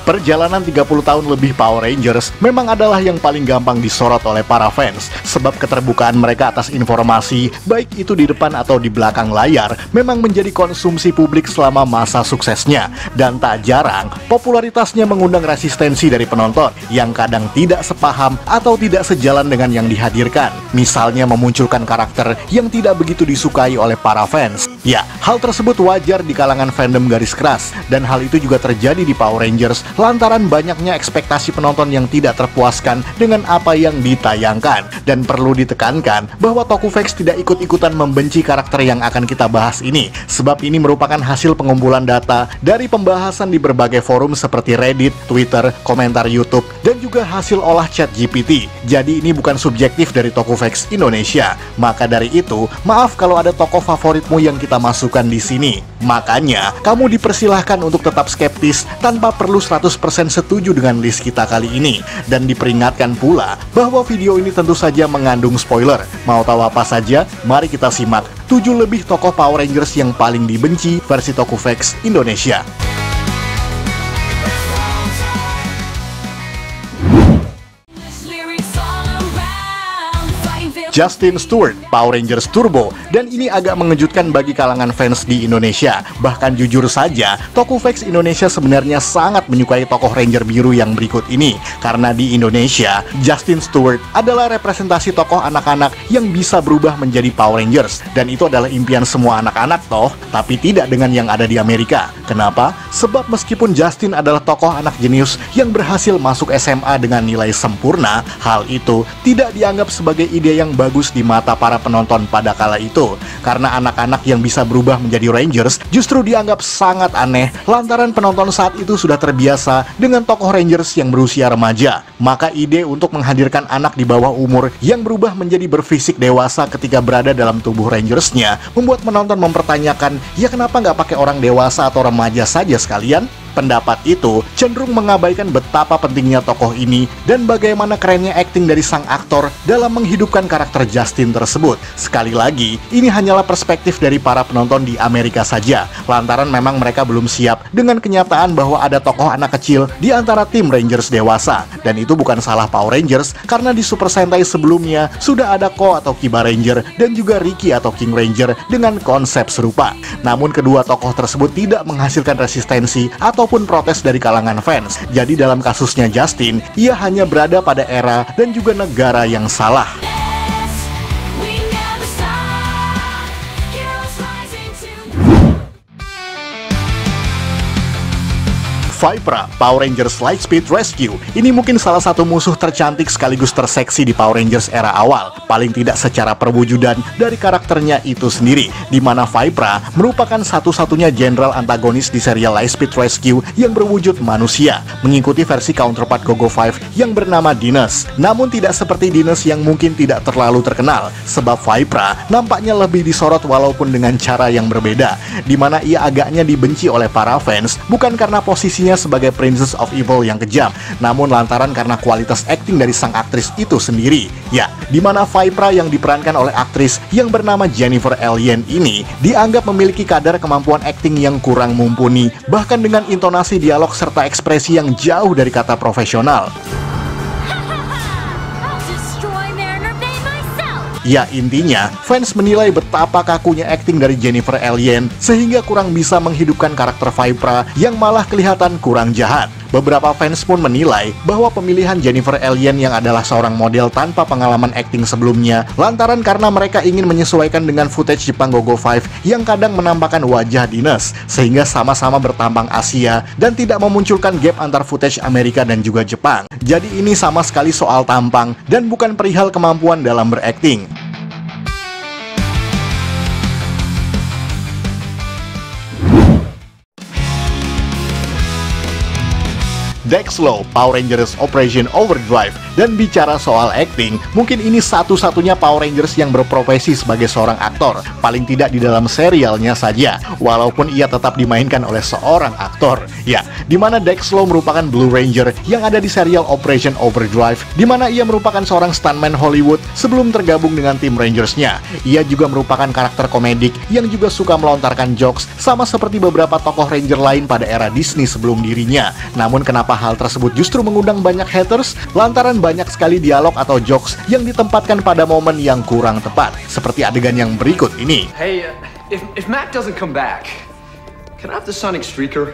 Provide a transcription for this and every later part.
Perjalanan 30 tahun lebih Power Rangers memang adalah yang paling gampang disorot oleh para fans, sebab keterbukaan mereka atas informasi, baik itu di depan atau di belakang layar, memang menjadi konsumsi publik selama masa suksesnya. Dan tak jarang, popularitasnya mengundang resistensi dari penonton yang kadang tidak sepaham atau tidak sejalan dengan yang dihadirkan. Misalnya memunculkan karakter yang tidak begitu disukai oleh para fans. Ya, hal tersebut wajar di kalangan fandom garis keras, dan hal itu juga terjadi di Power Rangers lantaran banyaknya ekspektasi penonton yang tidak terpuaskan dengan apa yang ditayangkan. Dan perlu ditekankan bahwa Tokufax tidak ikut-ikutan membenci karakter yang akan kita bahas ini, sebab ini merupakan hasil pengumpulan data dari pembahasan di berbagai forum seperti Reddit, Twitter, komentar YouTube, dan juga hasil olah chat GPT. Jadi ini bukan subjektif dari Tokufax Indonesia. Maka dari itu, maaf kalau ada tokoh favoritmu yang kita masukkan di sini. Makanya, kamu dipersilahkan untuk tetap skeptis tanpa perlu 100% setuju dengan list kita kali ini. Dan diperingatkan pula bahwa video ini tentu saja mengandung spoiler. Mau tahu apa saja? Mari kita simak 7 lebih tokoh Power Rangers yang paling dibenci versi Tokufax Indonesia. Justin Stewart, Power Rangers Turbo, dan ini agak mengejutkan bagi kalangan fans di Indonesia. Bahkan jujur saja, Tokufax Indonesia sebenarnya sangat menyukai tokoh Ranger biru yang berikut ini. Karena di Indonesia, Justin Stewart adalah representasi tokoh anak-anak yang bisa berubah menjadi Power Rangers. Dan itu adalah impian semua anak-anak toh, tapi tidak dengan yang ada di Amerika. Kenapa? Sebab meskipun Justin adalah tokoh anak jenius yang berhasil masuk SMA dengan nilai sempurna, hal itu tidak dianggap sebagai ide yang bagus di mata para penonton pada kala itu. Karena anak-anak yang bisa berubah menjadi Rangers justru dianggap sangat aneh lantaran penonton saat itu sudah terbiasa dengan tokoh Rangers yang berusia remaja. Maka ide untuk menghadirkan anak di bawah umur yang berubah menjadi berfisik dewasa ketika berada dalam tubuh Rangersnya membuat penonton mempertanyakan, ya kenapa nggak pakai orang dewasa atau remaja saja sekalian? Pendapat itu cenderung mengabaikan betapa pentingnya tokoh ini dan bagaimana kerennya akting dari sang aktor dalam menghidupkan karakter Justin tersebut. Sekali lagi, ini hanyalah perspektif dari para penonton di Amerika saja, lantaran memang mereka belum siap dengan kenyataan bahwa ada tokoh anak kecil di antara tim Rangers dewasa. Dan itu bukan salah Power Rangers, karena di Super Sentai sebelumnya sudah ada Ko atau Kiba Ranger dan juga Riki atau King Ranger dengan konsep serupa. Namun kedua tokoh tersebut tidak menghasilkan resistensi ataupun protes dari kalangan fans. Jadi dalam kasusnya Justin, ia hanya berada pada era dan juga negara yang salah. Vypra, Power Rangers Lightspeed Rescue. Ini mungkin salah satu musuh tercantik sekaligus terseksi di Power Rangers era awal, paling tidak secara perwujudan dari karakternya itu sendiri, di mana Vypra merupakan satu-satunya jenderal antagonis di serial Lightspeed Rescue yang berwujud manusia, mengikuti versi counterpart Gogo 5 yang bernama Dinos. Namun tidak seperti Dinos yang mungkin tidak terlalu terkenal, sebab Vypra nampaknya lebih disorot walaupun dengan cara yang berbeda, di mana ia agaknya dibenci oleh para fans, bukan karena posisinya sebagai Princess of Evil yang kejam, namun lantaran karena kualitas akting dari sang aktris itu sendiri. Ya, di mana Vypra yang diperankan oleh aktris yang bernama Jennifer Alien ini dianggap memiliki kadar kemampuan akting yang kurang mumpuni, bahkan dengan intonasi dialog serta ekspresi yang jauh dari kata profesional. Ya intinya, fans menilai betapa kakunya akting dari Jennifer Alien sehingga kurang bisa menghidupkan karakter Vypra yang malah kelihatan kurang jahat. Beberapa fans pun menilai bahwa pemilihan Jennifer Alien yang adalah seorang model tanpa pengalaman akting sebelumnya lantaran karena mereka ingin menyesuaikan dengan footage Jepang Gogo 5 yang kadang menampakkan wajah Dinos, sehingga sama-sama bertampang Asia dan tidak memunculkan gap antar footage Amerika dan juga Jepang. Jadi ini sama sekali soal tampang dan bukan perihal kemampuan dalam berakting. Dexlo, Power Rangers Operation Overdrive. Dan bicara soal acting, mungkin ini satu-satunya Power Rangers yang berprofesi sebagai seorang aktor, paling tidak di dalam serialnya saja, walaupun ia tetap dimainkan oleh seorang aktor. Ya, di mana Dexlo merupakan Blue Ranger yang ada di serial Operation Overdrive, di mana ia merupakan seorang stuntman Hollywood sebelum tergabung dengan tim Rangersnya. Ia juga merupakan karakter komedik yang juga suka melontarkan jokes, sama seperti beberapa tokoh Ranger lain pada era Disney sebelum dirinya. Namun kenapa hal tersebut justru mengundang banyak haters? Lantaran banyak sekali dialog atau jokes yang ditempatkan pada momen yang kurang tepat, seperti adegan yang berikut ini. Hey, if Mac doesn't come back, can I have the Sonic Streaker?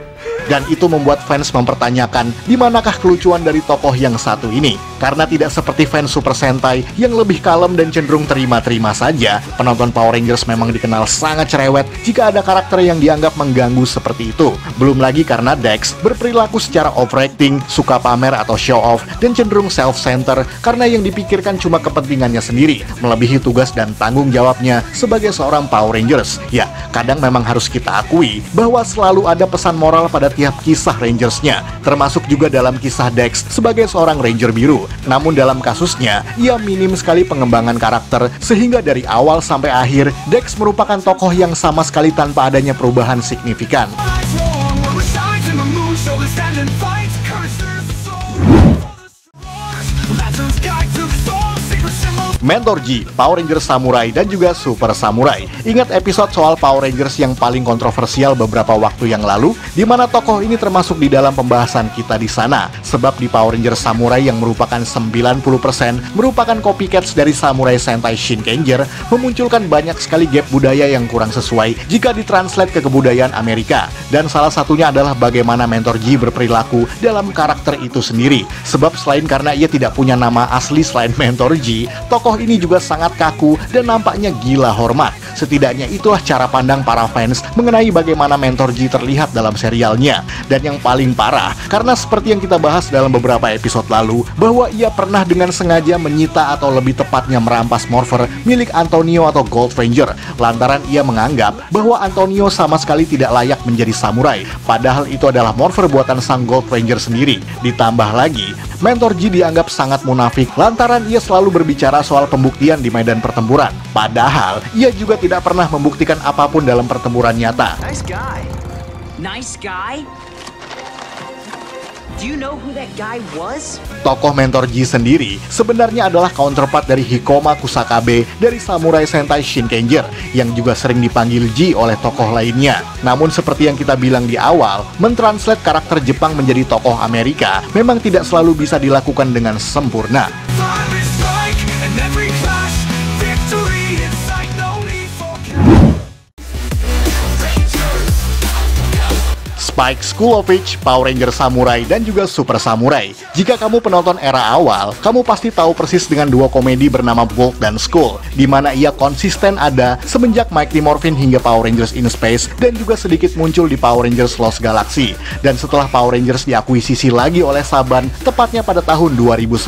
Dan itu membuat fans mempertanyakan di manakah kelucuan dari tokoh yang satu ini. Karena tidak seperti fans Super Sentai yang lebih kalem dan cenderung terima-terima saja, penonton Power Rangers memang dikenal sangat cerewet jika ada karakter yang dianggap mengganggu seperti itu. Belum lagi karena Dex berperilaku secara overacting, suka pamer atau show off, dan cenderung self-center karena yang dipikirkan cuma kepentingannya sendiri, melebihi tugas dan tanggung jawabnya sebagai seorang Power Rangers. Ya, kadang memang harus kita akui bahwa selalu ada pesan moral pada tiap kisah Rangersnya, termasuk juga dalam kisah Dex sebagai seorang Ranger biru. Namun dalam kasusnya, ia minim sekali pengembangan karakter, sehingga dari awal sampai akhir, Dex merupakan tokoh yang sama sekali tanpa adanya perubahan signifikan. Mentor G, Power Rangers Samurai, dan juga Super Samurai. Ingat episode soal Power Rangers yang paling kontroversial beberapa waktu yang lalu, di mana tokoh ini termasuk di dalam pembahasan kita di sana. Sebab di Power Rangers Samurai yang merupakan 90% merupakan copycats dari Samurai Sentai Shinkenger, memunculkan banyak sekali gap budaya yang kurang sesuai jika ditranslate ke kebudayaan Amerika. Dan salah satunya adalah bagaimana Mentor G berperilaku dalam karakter itu sendiri. Sebab selain karena ia tidak punya nama asli selain Mentor G, tokoh ini juga sangat kaku dan nampaknya gila hormat. Setidaknya itulah cara pandang para fans mengenai bagaimana Mentor G terlihat dalam serialnya. Dan yang paling parah, karena seperti yang kita bahas dalam beberapa episode lalu, bahwa ia pernah dengan sengaja menyita atau lebih tepatnya merampas morpher milik Antonio atau Gold Ranger, lantaran ia menganggap bahwa Antonio sama sekali tidak layak menjadi samurai, padahal itu adalah morpher buatan sang Gold Ranger sendiri. Ditambah lagi, Mentor G dianggap sangat munafik lantaran ia selalu berbicara soal pembuktian di medan pertempuran, padahal ia juga tidak pernah membuktikan apapun dalam pertempuran nyata. Nice guy. Nice guy? Do you know who that guy was? Tokoh Mentor G sendiri sebenarnya adalah counterpart dari Hikoma Kusakabe dari Samurai Sentai Shinkenger yang juga sering dipanggil G oleh tokoh lainnya. Namun seperti yang kita bilang di awal, mentranslate karakter Jepang menjadi tokoh Amerika memang tidak selalu bisa dilakukan dengan sempurna. Spike, School of Witch, Power Ranger Samurai, dan juga Super Samurai. Jika kamu penonton era awal, kamu pasti tahu persis dengan dua komedi bernama Bulk dan Skull, di mana ia konsisten ada semenjak Mighty Morphin hingga Power Rangers in Space, dan juga sedikit muncul di Power Rangers Lost Galaxy. Dan setelah Power Rangers diakuisisi lagi oleh Saban, tepatnya pada tahun 2010,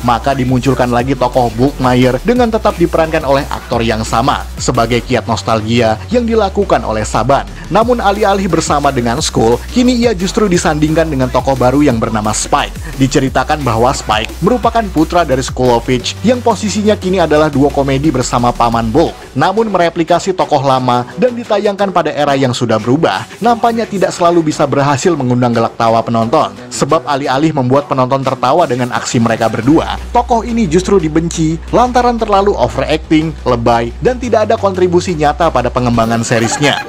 maka dimunculkan lagi tokoh Bulkmeyer dengan tetap diperankan oleh aktor yang sama, sebagai kiat nostalgia yang dilakukan oleh Saban. Namun alih-alih bersama dengan Skull, kini ia justru disandingkan dengan tokoh baru yang bernama Spike. Diceritakan bahwa Spike merupakan putra dari School of Witch yang posisinya kini adalah duo komedi bersama Paman Bulk. Namun mereplikasi tokoh lama dan ditayangkan pada era yang sudah berubah, nampaknya tidak selalu bisa berhasil mengundang gelak tawa penonton. Sebab alih-alih membuat penonton tertawa dengan aksi mereka berdua, tokoh ini justru dibenci lantaran terlalu overacting, lebay, dan tidak ada kontribusi nyata pada pengembangan seriesnya.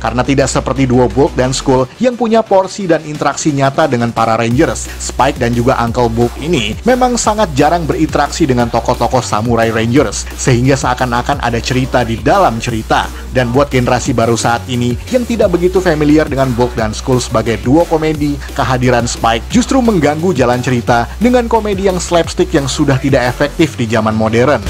Karena tidak seperti duo Bulk dan Skull yang punya porsi dan interaksi nyata dengan para Rangers, Spike dan juga Uncle Bulk ini memang sangat jarang berinteraksi dengan tokoh-tokoh Samurai Rangers, sehingga seakan-akan ada cerita di dalam cerita. Dan buat generasi baru saat ini yang tidak begitu familiar dengan Bulk dan Skull sebagai duo komedi, kehadiran Spike justru mengganggu jalan cerita dengan komedi yang slapstick yang sudah tidak efektif di zaman modern.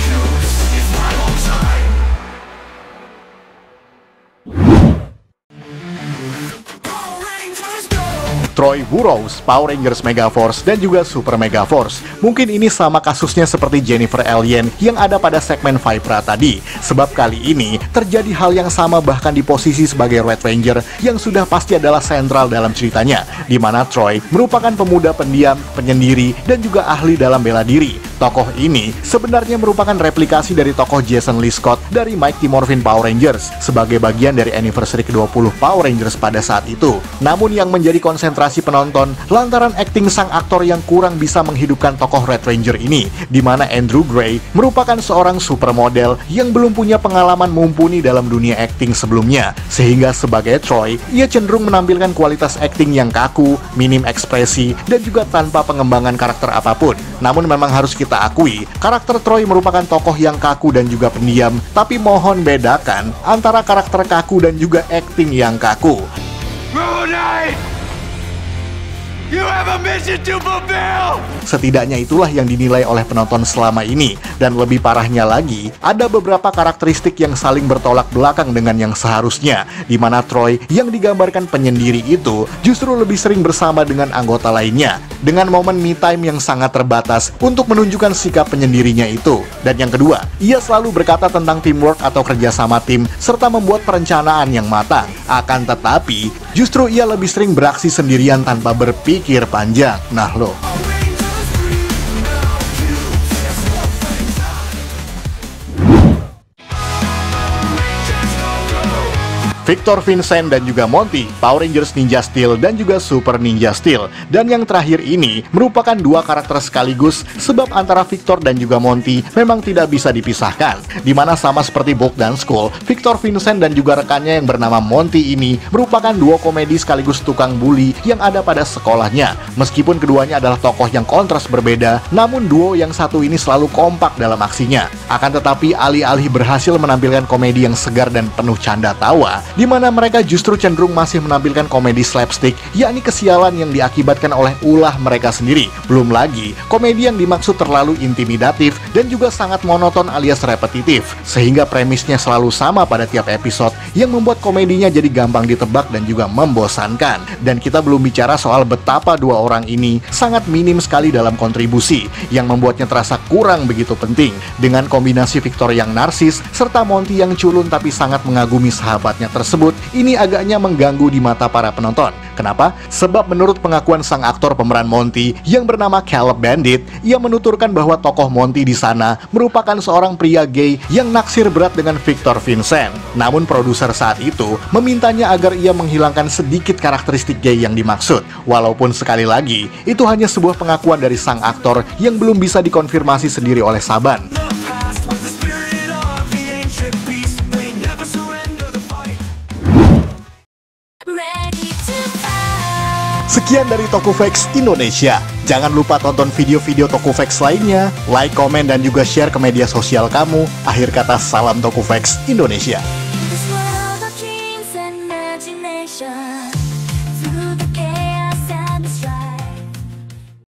Troy Burrows, Power Rangers Megaforce, dan juga Super Megaforce. Mungkin ini sama kasusnya seperti Jennifer Alien yang ada pada segmen Vipra tadi, sebab kali ini terjadi hal yang sama bahkan di posisi sebagai Red Ranger yang sudah pasti adalah sentral dalam ceritanya, di mana Troy merupakan pemuda pendiam, penyendiri, dan juga ahli dalam bela diri. Tokoh ini sebenarnya merupakan replikasi dari tokoh Jason Lee Scott dari Mighty Morphin Power Rangers sebagai bagian dari anniversary ke-20 Power Rangers pada saat itu. Namun yang menjadi konsentrasi penonton lantaran akting sang aktor yang kurang bisa menghidupkan tokoh Red Ranger ini, di mana Andrew Gray merupakan seorang supermodel yang belum punya pengalaman mumpuni dalam dunia akting sebelumnya, sehingga sebagai Troy, ia cenderung menampilkan kualitas akting yang kaku, minim ekspresi, dan juga tanpa pengembangan karakter apapun. Namun memang harus kita akui, karakter Troy merupakan tokoh yang kaku dan juga pendiam, tapi mohon bedakan antara karakter kaku dan juga akting yang kaku. You have a mission to fulfill! Setidaknya itulah yang dinilai oleh penonton selama ini. Dan lebih parahnya lagi, ada beberapa karakteristik yang saling bertolak belakang dengan yang seharusnya, di mana Troy yang digambarkan penyendiri itu justru lebih sering bersama dengan anggota lainnya, dengan momen me time yang sangat terbatas untuk menunjukkan sikap penyendirinya itu. Dan yang kedua, ia selalu berkata tentang teamwork atau kerjasama tim, serta membuat perencanaan yang matang. Akan tetapi, justru ia lebih sering beraksi sendirian tanpa berpikir panjang. Nah loh. Victor Vincent dan juga Monty, Power Rangers Ninja Steel dan juga Super Ninja Steel. Dan yang terakhir ini merupakan dua karakter sekaligus, sebab antara Victor dan juga Monty memang tidak bisa dipisahkan. Dimana sama seperti Bulk dan Skull, Victor Vincent dan juga rekannya yang bernama Monty ini merupakan duo komedi sekaligus tukang bully yang ada pada sekolahnya. Meskipun keduanya adalah tokoh yang kontras berbeda, namun duo yang satu ini selalu kompak dalam aksinya. Akan tetapi alih-alih berhasil menampilkan komedi yang segar dan penuh canda tawa, di mana mereka justru cenderung masih menampilkan komedi slapstick, yakni kesialan yang diakibatkan oleh ulah mereka sendiri. Belum lagi, komedi yang dimaksud terlalu intimidatif dan juga sangat monoton alias repetitif, sehingga premisnya selalu sama pada tiap episode, yang membuat komedinya jadi gampang ditebak dan juga membosankan. Dan kita belum bicara soal betapa dua orang ini sangat minim sekali dalam kontribusi, yang membuatnya terasa kurang begitu penting. Dengan kombinasi Victor yang narsis, serta Monty yang culun tapi sangat mengagumi sahabatnya tersebut, ini agaknya mengganggu di mata para penonton. Kenapa? Sebab menurut pengakuan sang aktor pemeran Monty yang bernama Caleb Bandit, ia menuturkan bahwa tokoh Monty di sana merupakan seorang pria gay yang naksir berat dengan Victor Vincent. Namun produser saat itu memintanya agar ia menghilangkan sedikit karakteristik gay yang dimaksud. Walaupun sekali lagi, itu hanya sebuah pengakuan dari sang aktor yang belum bisa dikonfirmasi sendiri oleh Saban. Sekian dari Tokufex Indonesia. Jangan lupa tonton video-video Tokufex lainnya, like, komen, dan juga share ke media sosial kamu. Akhir kata, salam Tokufex Indonesia.